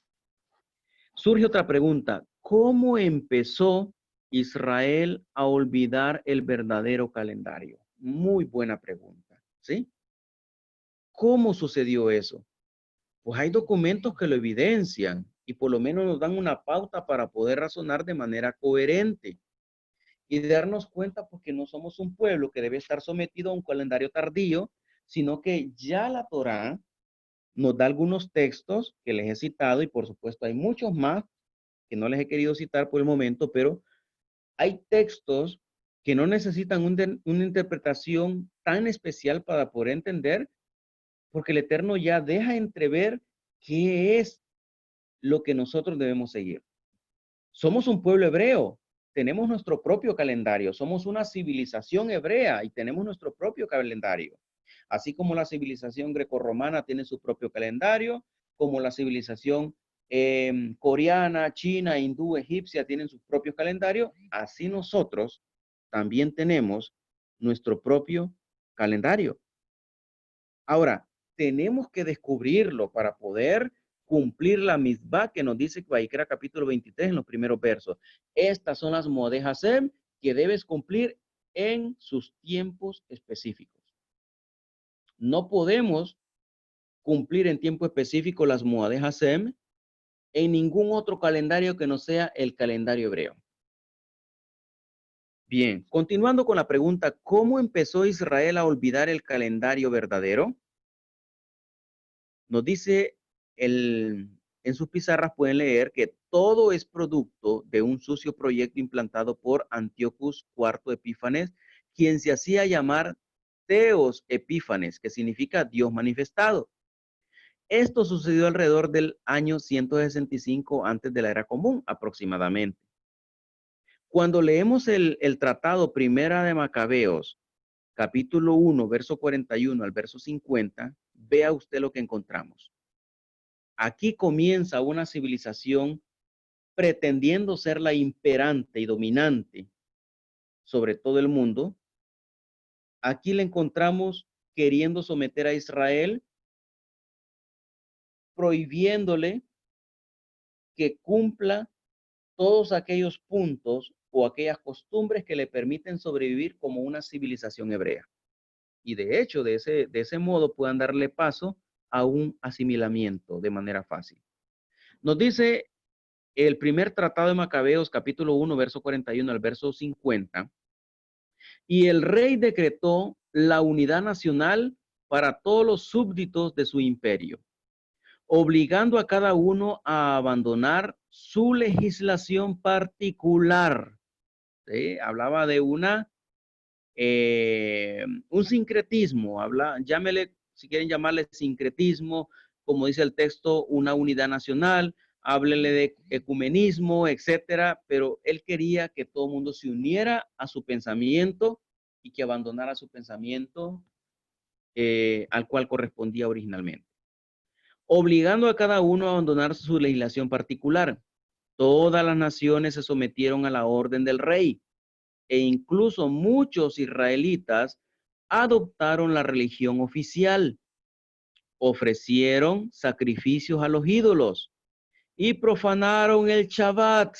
Speaker 1: Surge otra pregunta, ¿cómo empezó Israel a olvidar el verdadero calendario? Muy buena pregunta, ¿sí? ¿Cómo sucedió eso? Pues hay documentos que lo evidencian y por lo menos nos dan una pauta para poder razonar de manera coherente y darnos cuenta porque no somos un pueblo que debe estar sometido a un calendario tardío, sino que ya la Torá nos da algunos textos que les he citado y por supuesto hay muchos más que no les he querido citar por el momento, pero hay textos que no necesitan una interpretación tan especial para poder entender, porque el Eterno ya deja entrever qué es lo que nosotros debemos seguir. Somos un pueblo hebreo, tenemos nuestro propio calendario, somos una civilización hebrea y tenemos nuestro propio calendario. Así como la civilización grecorromana tiene su propio calendario, como la civilización coreana, china, hindú, egipcia tienen sus propios calendarios, así nosotros también tenemos nuestro propio calendario. Ahora, tenemos que descubrirlo para poder cumplir la misbah que nos dice Vaikra capítulo 23 en los primeros versos. Estas son las Moed Hasem que debes cumplir en sus tiempos específicos. No podemos cumplir en tiempo específico las Moed Hasem en ningún otro calendario que no sea el calendario hebreo. Bien, continuando con la pregunta, ¿cómo empezó Israel a olvidar el calendario verdadero? Nos dice en sus pizarras pueden leer que todo es producto de un sucio proyecto implantado por Antiochus IV Epífanes, quien se hacía llamar Theos Epífanes, que significa Dios manifestado. Esto sucedió alrededor del año 165 antes de la era común, aproximadamente. Cuando leemos el tratado Primera de Macabeos, capítulo 1, verso 41 al verso 50, vea usted lo que encontramos. Aquí comienza una civilización pretendiendo ser la imperante y dominante sobre todo el mundo. Aquí le encontramos queriendo someter a Israel, prohibiéndole que cumpla todos aquellos puntos o aquellas costumbres que le permiten sobrevivir como una civilización hebrea. Y de hecho, de ese modo puedan darle paso a un asimilamiento de manera fácil. Nos dice el primer tratado de Macabeos, capítulo 1, verso 41 al verso 50, y el rey decretó la unidad nacional para todos los súbditos de su imperio, obligando a cada uno a abandonar su legislación particular. ¿Sí? Hablaba de un sincretismo, llámele, si quieren llamarle sincretismo, como dice el texto, una unidad nacional, háblele de ecumenismo, etcétera, pero él quería que todo el mundo se uniera a su pensamiento y que abandonara su pensamiento al cual correspondía originalmente, obligando a cada uno a abandonar su legislación particular. Todas las naciones se sometieron a la orden del rey e incluso muchos israelitas adoptaron la religión oficial, ofrecieron sacrificios a los ídolos y profanaron el Shabbat.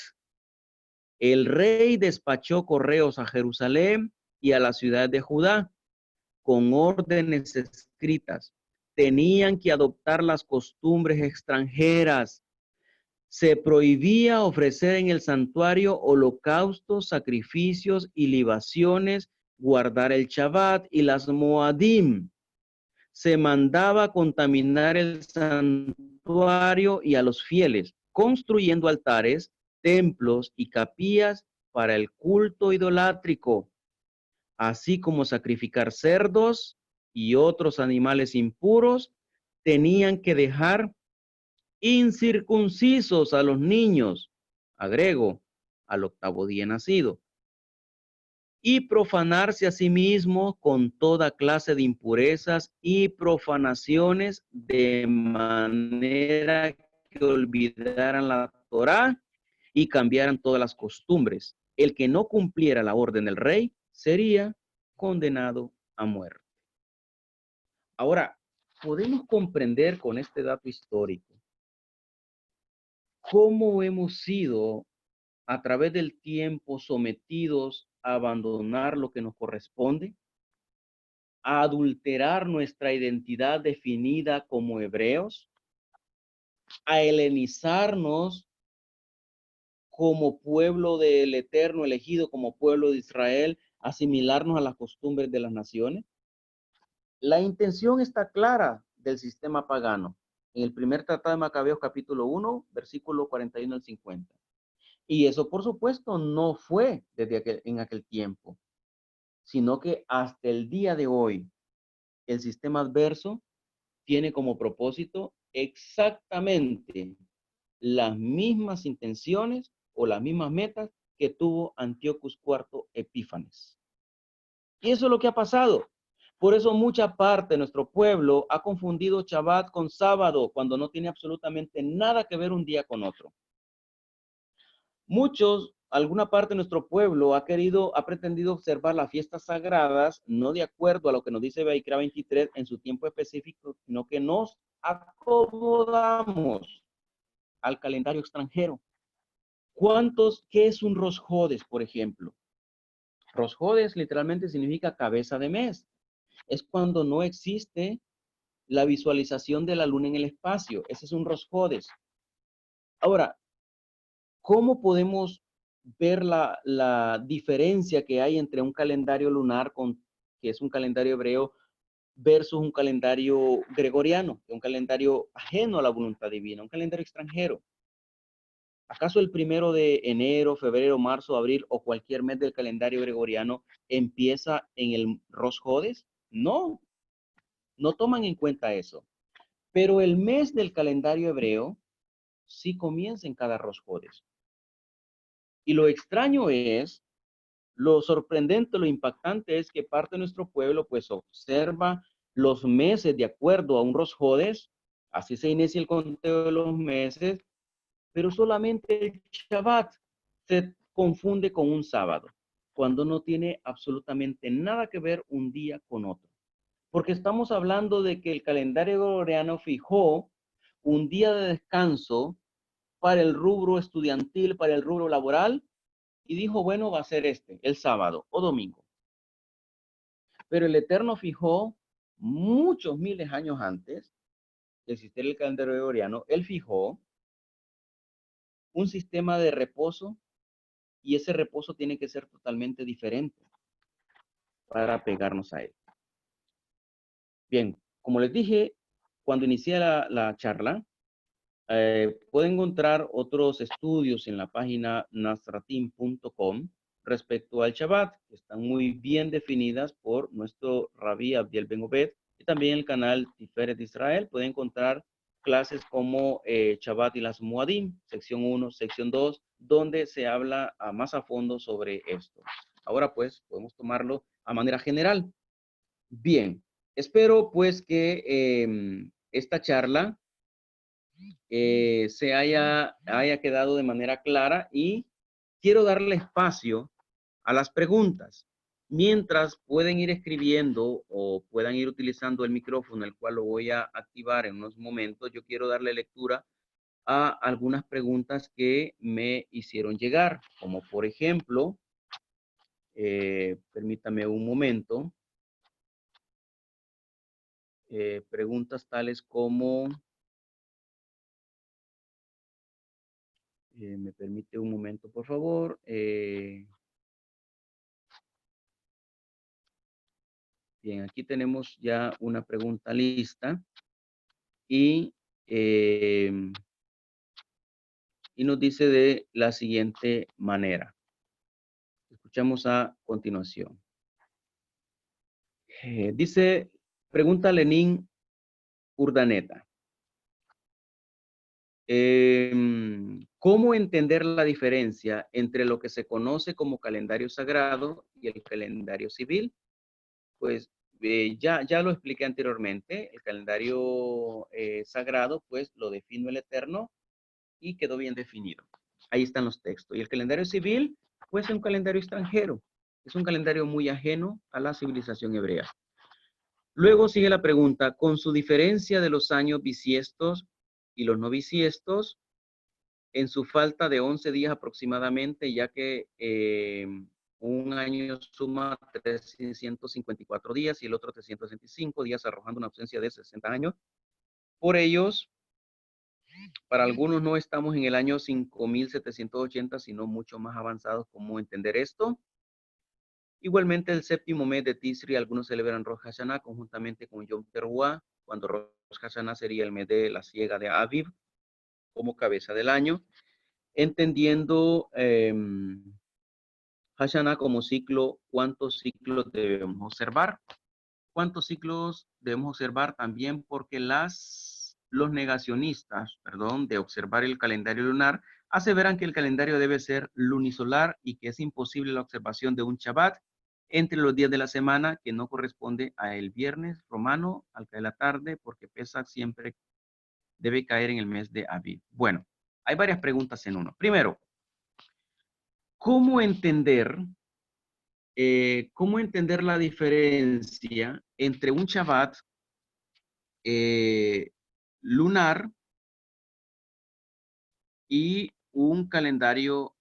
Speaker 1: El rey despachó correos a Jerusalén y a la ciudad de Judá con órdenes escritas. Tenían que adoptar las costumbres extranjeras. Se prohibía ofrecer en el santuario holocaustos, sacrificios y libaciones, guardar el Shabbat y las Moadim. Se mandaba contaminar el santuario y a los fieles, construyendo altares, templos y capillas para el culto idolátrico, así como sacrificar cerdos y otros animales impuros. Tenían que dejar incircuncisos a los niños, agrego, al octavo día nacido, y profanarse a sí mismo con toda clase de impurezas y profanaciones, de manera que olvidaran la Torá y cambiaran todas las costumbres. El que no cumpliera la orden del rey sería condenado a muerte. Ahora, podemos comprender con este dato histórico cómo hemos sido a través del tiempo sometidos a abandonar lo que nos corresponde, a adulterar nuestra identidad definida como hebreos, a helenizarnos como pueblo del Eterno elegido, como pueblo de Israel, asimilarnos a las costumbres de las naciones. La intención está clara del sistema pagano en el primer tratado de Macabeos capítulo 1, versículo 41 al 50. Y eso, por supuesto, no fue en aquel tiempo, sino que hasta el día de hoy, el sistema adverso tiene como propósito exactamente las mismas intenciones o las mismas metas que tuvo Antiochus IV Epífanes. Y eso es lo que ha pasado. Por eso mucha parte de nuestro pueblo ha confundido Shabbat con sábado, cuando no tiene absolutamente nada que ver un día con otro. Alguna parte de nuestro pueblo ha pretendido observar las fiestas sagradas, no de acuerdo a lo que nos dice Baikra 23 en su tiempo específico, sino que nos acomodamos al calendario extranjero. ¿Qué es un Rosh Hodesh, por ejemplo? Rosh Hodesh literalmente significa cabeza de mes. Es cuando no existe la visualización de la luna en el espacio. Ese es un Rosh Hodesh. Ahora, ¿cómo podemos ver la diferencia que hay entre un calendario lunar, que es un calendario hebreo, versus un calendario gregoriano, un calendario ajeno a la voluntad divina, un calendario extranjero? ¿Acaso el 1 de enero, febrero, marzo, abril o cualquier mes del calendario gregoriano empieza en el Rosh Hodesh? No, no toman en cuenta eso. Pero el mes del calendario hebreo sí comienza en cada Rosh Hodesh. Y lo extraño es, lo sorprendente, lo impactante es que parte de nuestro pueblo pues observa los meses de acuerdo a un Rosh Hodesh, así se inicia el conteo de los meses, pero solamente el Shabbat se confunde con un sábado, cuando no tiene absolutamente nada que ver un día con otro. Porque estamos hablando de que el calendario gregoriano fijó un día de descanso para el rubro estudiantil, para el rubro laboral, y dijo, bueno, va a ser el sábado o domingo. Pero el Eterno fijó muchos miles de años antes de existir el calendario gregoriano, él fijó un sistema de reposo y ese reposo tiene que ser totalmente diferente para pegarnos a él. Bien, como les dije, cuando inicié la charla, pueden encontrar otros estudios en la página nasratim.com respecto al Shabbat, que están muy bien definidas por nuestro Rabí Abdiel Ben Obed, y también el canal Tiferet Israel. Pueden encontrar clases como Shabbat y las Muadim, sección 1, sección 2, donde se habla más a fondo sobre esto. Ahora pues podemos tomarlo a manera general. Bien, espero pues que esta charla se haya quedado de manera clara y quiero darle espacio a las preguntas. Mientras pueden ir escribiendo o puedan ir utilizando el micrófono, el cual lo voy a activar en unos momentos, yo quiero darle lectura a algunas preguntas que me hicieron llegar, como por ejemplo, permítame un momento, preguntas tales como, me permite un momento, por favor. Bien, aquí tenemos ya una pregunta lista y, y nos dice de la siguiente manera. Escuchamos a continuación. Dice, pregunta Lenín Urdaneta. ¿Cómo entender la diferencia entre lo que se conoce como calendario sagrado y el calendario civil? Pues ya lo expliqué anteriormente. El calendario sagrado, pues lo define el Eterno y quedó bien definido. Ahí están los textos. Y el calendario civil, pues es un calendario extranjero. Es un calendario muy ajeno a la civilización hebrea. Luego sigue la pregunta, con su diferencia de los años bisiestos y los no bisiestos, en su falta de 11 días aproximadamente, ya que un año suma 354 días y el otro 365 días, arrojando una ausencia de 60 años. Por ellos, para algunos no estamos en el año 5780, sino mucho más avanzados. ¿Cómo entender esto? Igualmente, el séptimo mes de Tisri, algunos celebran Rosh Hashanah conjuntamente con Yom Teruah, cuando Rosh Hashanah sería el mes de la siega de Aviv, como cabeza del año, entendiendo Hashanah como ciclo. ¿Cuántos ciclos debemos observar? ¿Cuántos ciclos debemos observar? También porque los negacionistas, perdón, de observar el calendario lunar, aseveran que el calendario debe ser lunisolar y que es imposible la observación de un Shabbat entre los días de la semana que no corresponde a el viernes romano al caer la tarde, porque Pesach siempre debe caer en el mes de Aviv. Bueno, hay varias preguntas en uno. Primero, ¿cómo entender la diferencia entre un Shabbat lunar y un calendario,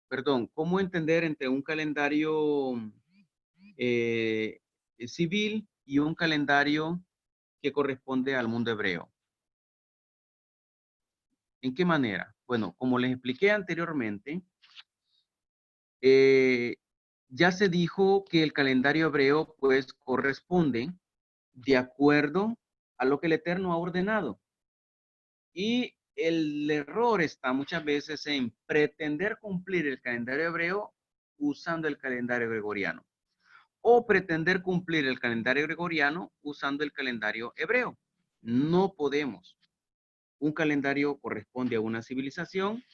Speaker 1: perdón, cómo entender entre un calendario eh, civil y un calendario que corresponde al mundo hebreo? ¿En qué manera? Bueno, como les expliqué anteriormente, eh, ya se dijo que el calendario hebreo pues corresponde de acuerdo a lo que el Eterno ha ordenado. Y el error está muchas veces en pretender cumplir el calendario hebreo usando el calendario gregoriano, o pretender cumplir el calendario gregoriano usando el calendario hebreo. No podemos. Un calendario corresponde a una civilización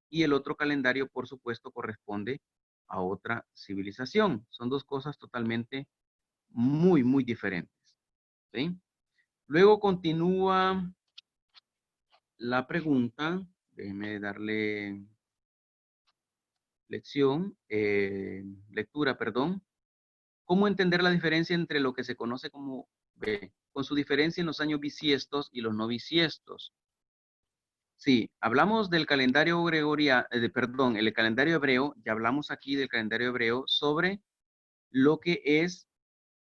Speaker 1: y el otro calendario, por supuesto, corresponde a otra civilización. Son dos cosas totalmente muy diferentes. ¿Sí? Luego continúa la pregunta. Déjeme darle lectura, perdón. ¿Cómo entender la diferencia entre lo que se conoce como con su diferencia en los años bisiestos y los no bisiestos? Sí, hablamos del calendario gregoriano, perdón, el calendario hebreo. Ya hablamos aquí del calendario hebreo sobre lo que es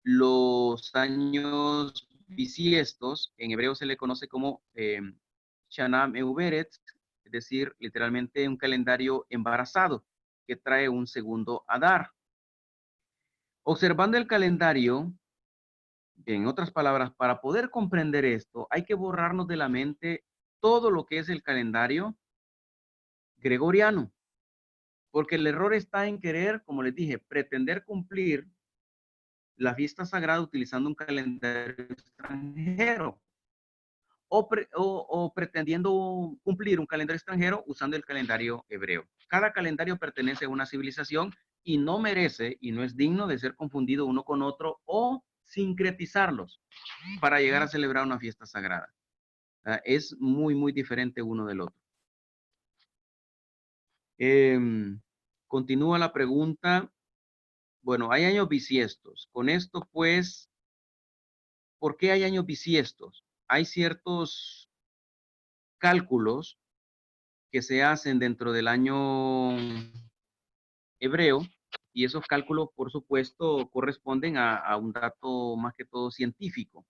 Speaker 1: los años bisiestos. En hebreo se le conoce como Shana Meuberet, es decir, literalmente un calendario embarazado que trae un segundo Adar. Observando el calendario, en otras palabras, para poder comprender esto, hay que borrarnos de la mente todo lo que es el calendario gregoriano, porque el error está en querer, como les dije, pretender cumplir la fiesta sagrada utilizando un calendario extranjero, o pretendiendo cumplir un calendario extranjero usando el calendario hebreo. Cada calendario pertenece a una civilización y no merece y no es digno de ser confundido uno con otro o sincretizarlos para llegar a celebrar una fiesta sagrada. Es muy diferente uno del otro. Continúa la pregunta. Bueno, hay años bisiestos. Con esto, pues, ¿por qué hay años bisiestos? Hay ciertos cálculos que se hacen dentro del año hebreo y esos cálculos, por supuesto, corresponden a un dato más que todo científico.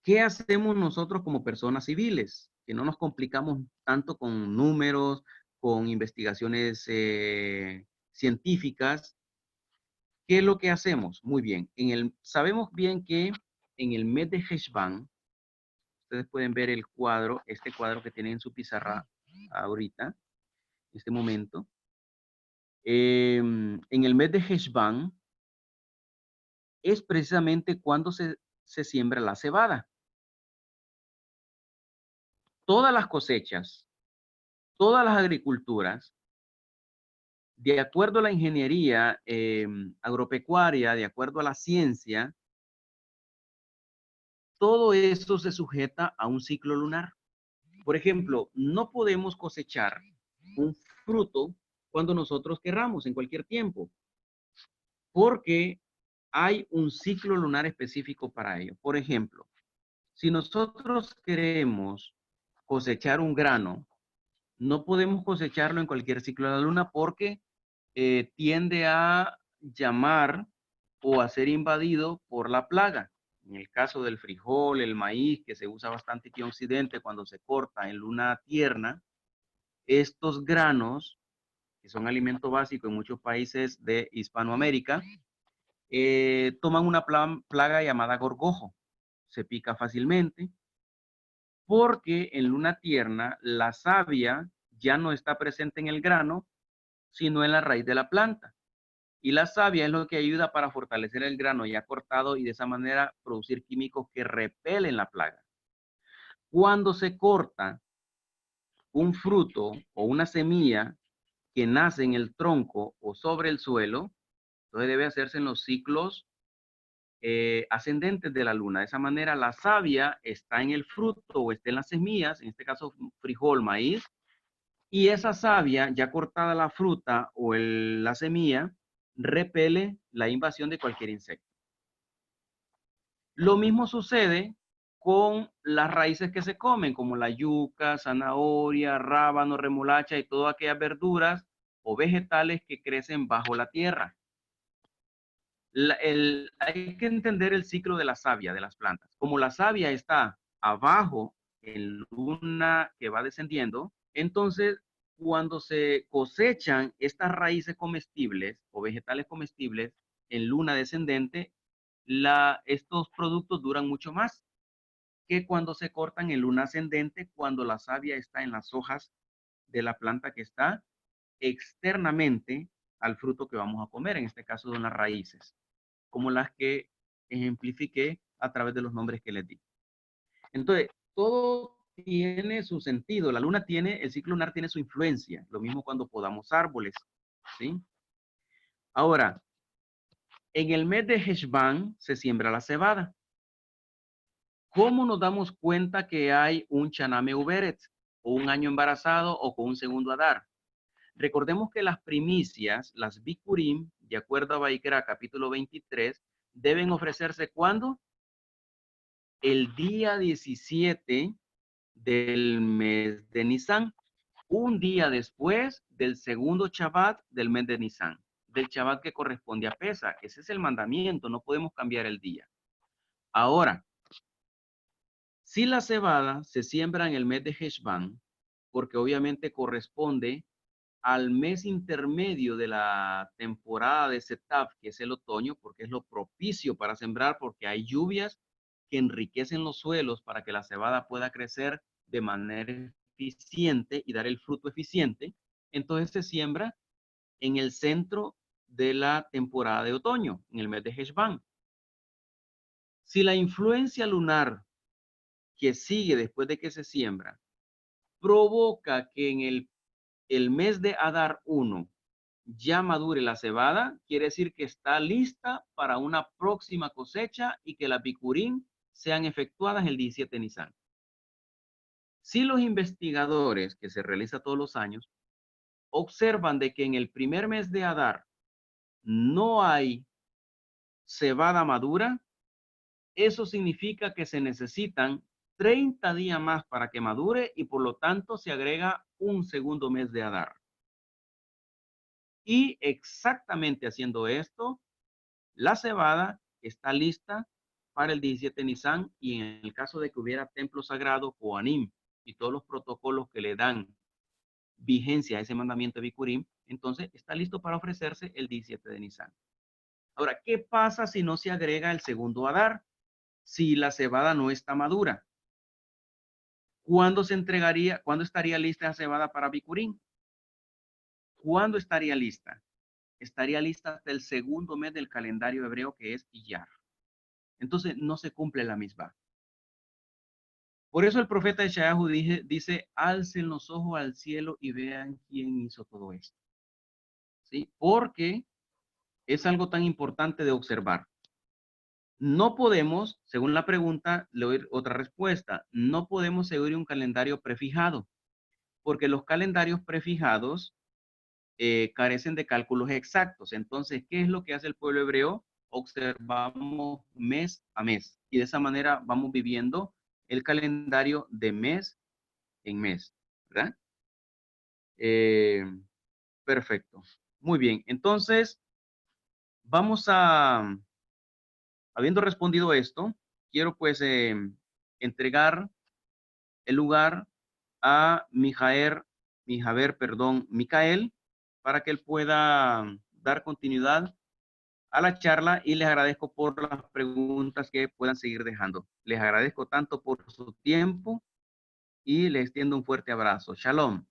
Speaker 1: ¿Qué hacemos nosotros como personas civiles? Que no nos complicamos tanto con números, con investigaciones científicas. ¿Qué es lo que hacemos? Muy bien. Sabemos bien que en el mes de Heshvan, ustedes pueden ver el cuadro, este cuadro que tienen en su pizarra ahorita, en este momento. En el mes de Heshvan es precisamente cuando se siembra la cebada. Todas las cosechas, todas las agriculturas, de acuerdo a la ingeniería agropecuaria, de acuerdo a la ciencia, todo eso se sujeta a un ciclo lunar. Por ejemplo, no podemos cosechar un fruto cuando nosotros querramos, en cualquier tiempo, porque hay un ciclo lunar específico para ello. Por ejemplo, si nosotros queremos cosechar un grano No podemos cosecharlo en cualquier ciclo de la luna porque tiende a llamar o a ser invadido por la plaga. En el caso del frijol, el maíz, que se usa bastante aquí en Occidente cuando se corta en luna tierna, estos granos, que son alimento básico en muchos países de Hispanoamérica, toman una plaga llamada gorgojo. Se pica fácilmente porque en luna tierna la savia ya no está presente en el grano, sino en la raíz de la planta. Y la savia es lo que ayuda para fortalecer el grano ya cortado y de esa manera producir químicos que repelen la plaga. Cuando se corta un fruto o una semilla que nace en el tronco o sobre el suelo, entonces debe hacerse en los ciclos ascendentes de la luna. De esa manera la savia está en el fruto o está en las semillas, en este caso frijol, maíz, y esa savia ya cortada la fruta o la semilla repele la invasión de cualquier insecto. Lo mismo sucede con las raíces que se comen, como la yuca, zanahoria, rábano, remolacha y todas aquellas verduras o vegetales que crecen bajo la tierra. Hay que entender el ciclo de la savia de las plantas. Como la savia está abajo en luna que va descendiendo, entonces cuando se cosechan estas raíces comestibles o vegetales comestibles en luna descendente, estos productos duran mucho más que cuando se cortan en luna ascendente, cuando la savia está en las hojas de la planta que está externamente al fruto que vamos a comer, en este caso son las raíces, como las que ejemplifiqué a través de los nombres que les di. Entonces, todo tiene su sentido. La luna tiene, el ciclo lunar tiene su influencia. Lo mismo cuando podamos árboles, ¿sí? Ahora, en el mes de Heshvan se siembra la cebada. ¿Cómo nos damos cuenta que hay un Chaname Uberet, o un año embarazado, o con un segundo Adar? Recordemos que las primicias, las Bikurim, de acuerdo a Vaikra capítulo 23, deben ofrecerse ¿cuándo? El día 17 del mes de Nisan, un día después del segundo Shabbat del mes de Nisan, del Shabbat que corresponde a Pesa. Ese es el mandamiento, no podemos cambiar el día. Ahora, si la cebada se siembra en el mes de Heshvan, porque obviamente corresponde al mes intermedio de la temporada de Setaf, que es el otoño, porque es lo propicio para sembrar, porque hay lluvias que enriquecen los suelos para que la cebada pueda crecer de manera eficiente y dar el fruto eficiente. Entonces se siembra en el centro de la temporada de otoño, en el mes de Heshvan. Si la influencia lunar que sigue después de que se siembra provoca que en el mes de Adar 1 ya madure la cebada, quiere decir que está lista para una próxima cosecha y que las bicurín sean efectuadas el 17 de Nisan. Si los investigadores, que se realiza todos los años, observan de que en el primer mes de Adar no hay cebada madura, eso significa que se necesitan 30 días más para que madure y por lo tanto se agrega un segundo mes de Adar. Y exactamente haciendo esto, la cebada está lista para el 17 Nisan y en el caso de que hubiera templo sagrado, Koanim, y todos los protocolos que le dan vigencia a ese mandamiento de Bikurim, entonces está listo para ofrecerse el 17 de Nisan. Ahora, ¿qué pasa si no se agrega el segundo Adar? Si la cebada no está madura. ¿Cuándo se entregaría, cuándo estaría lista la cebada para Bikurim? ¿Cuándo estaría lista? Estaría lista hasta el segundo mes del calendario hebreo que es Iyar. Entonces no se cumple la misma. Por eso el profeta Yeshayahu dice, alcen los ojos al cielo y vean quién hizo todo esto. ¿Sí? Porque es algo tan importante de observar. No podemos, según la pregunta, le doy otra respuesta, no podemos seguir un calendario prefijado, porque los calendarios prefijados carecen de cálculos exactos. Entonces, ¿qué es lo que hace el pueblo hebreo? Observamos mes a mes y de esa manera vamos viviendo el calendario de mes en mes, ¿verdad? Eh, perfecto. Muy bien. Entonces, vamos a, habiendo respondido esto, quiero pues entregar el lugar a Micael, para que él pueda dar continuidad a la charla y les agradezco por las preguntas que puedan seguir dejando. Les agradezco tanto por su tiempo y les extiendo un fuerte abrazo. Shalom.